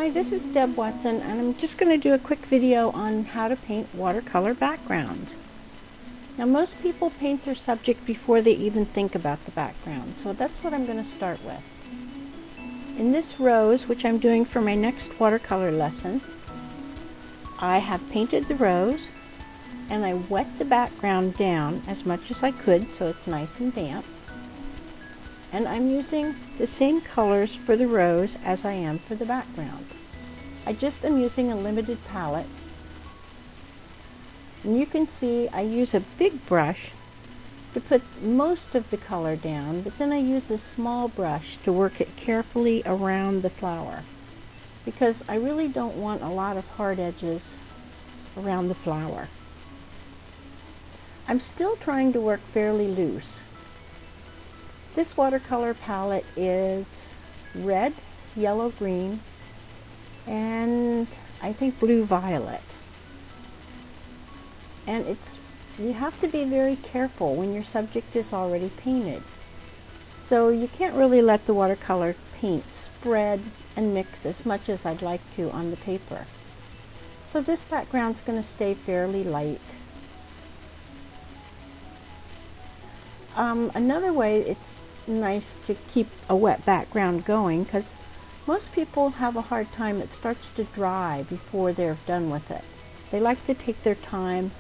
Hi, this is Deb Watson, and I'm just going to do a quick video on how to paint watercolor backgrounds. Now, most people paint their subject before they even think about the background, so that's what I'm going to start with. In this rose, which I'm doing for my next watercolor lesson, I have painted the rose, and I wet the background down as much as I could so it's nice and damp. And I'm using the same colors for the rose as I am for the background. I just am using a limited palette. And you can see I use a big brush to put most of the color down, but then I use a small brush to work it carefully around the flower, because I really don't want a lot of hard edges around the flower. I'm still trying to work fairly loose. This watercolor palette is red, yellow, green, and I think blue-violet. And you have to be very careful when your subject is already painted. So you can't really let the watercolor paint spread and mix as much as I'd like to on the paper. So this background's going to stay fairly light. Another way it's nice to keep a wet background going, because most people have a hard time. It starts to dry before they're done with it. They like to take their time,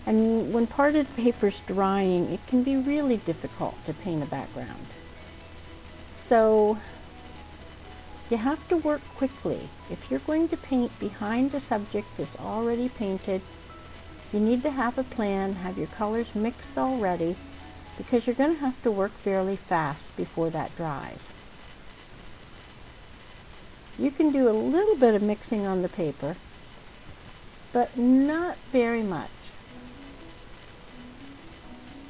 and when part of the paper's drying, it can be really difficult to paint a background. So you have to work quickly. If you're going to paint behind a subject that's already painted, you need to have a plan, have your colors mixed already, because you're going to have to work fairly fast before that dries. You can do a little bit of mixing on the paper, but not very much.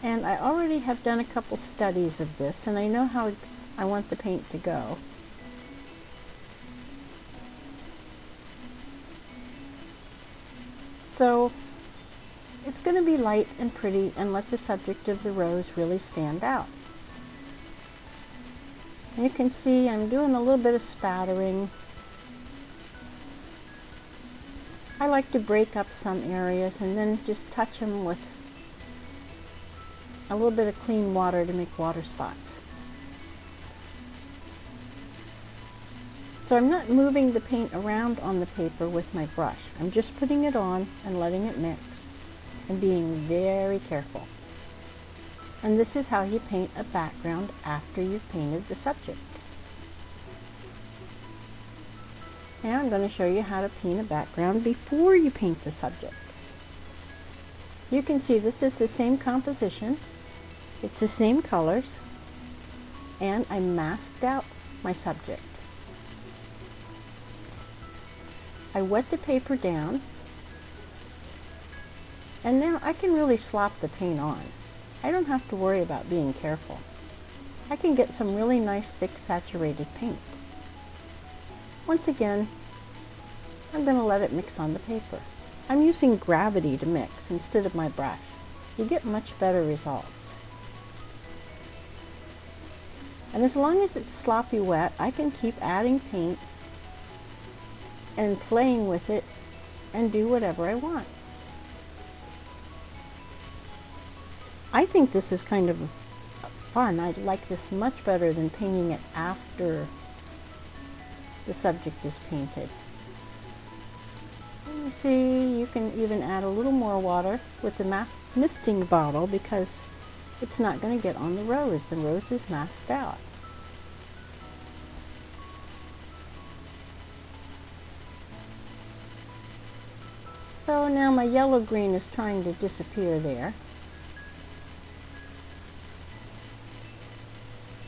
And I already have done a couple studies of this, and I know how I want the paint to go. So it's going to be light and pretty and let the subject of the rose really stand out. You can see I'm doing a little bit of spattering. I like to break up some areas and then just touch them with a little bit of clean water to make water spots. So I'm not moving the paint around on the paper with my brush. I'm just putting it on and letting it mix and being very careful. And this is how you paint a background after you've painted the subject. Now I'm going to show you how to paint a background before you paint the subject. You can see this is the same composition, it's the same colors, and I masked out my subject. I wet the paper down, and now I can really slop the paint on. I don't have to worry about being careful. I can get some really nice thick saturated paint. Once again, I'm going to let it mix on the paper. I'm using gravity to mix instead of my brush. You get much better results. And as long as it's sloppy wet, I can keep adding paint and playing with it and do whatever I want. I think this is kind of fun. I like this much better than painting it after the subject is painted. And you see, you can even add a little more water with the misting bottle, because it's not going to get on the rose. The rose is masked out. So now my yellow-green is trying to disappear there.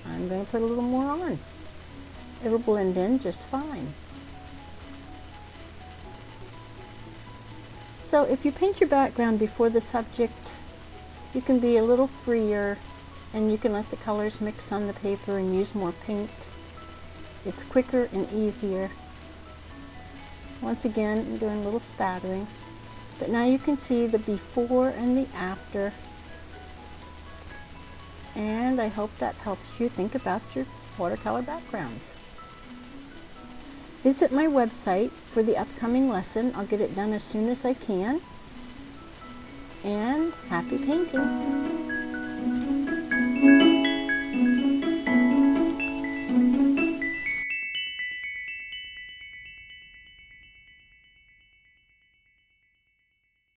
I'm going to put a little more on. It'll blend in just fine. So if you paint your background before the subject, you can be a little freer, and you can let the colors mix on the paper and use more paint. It's quicker and easier. Once again, I'm doing a little spattering. But now you can see the before and the after. And I hope that helps you think about your watercolor backgrounds. Visit my website for the upcoming lesson. I'll get it done as soon as I can. And happy painting!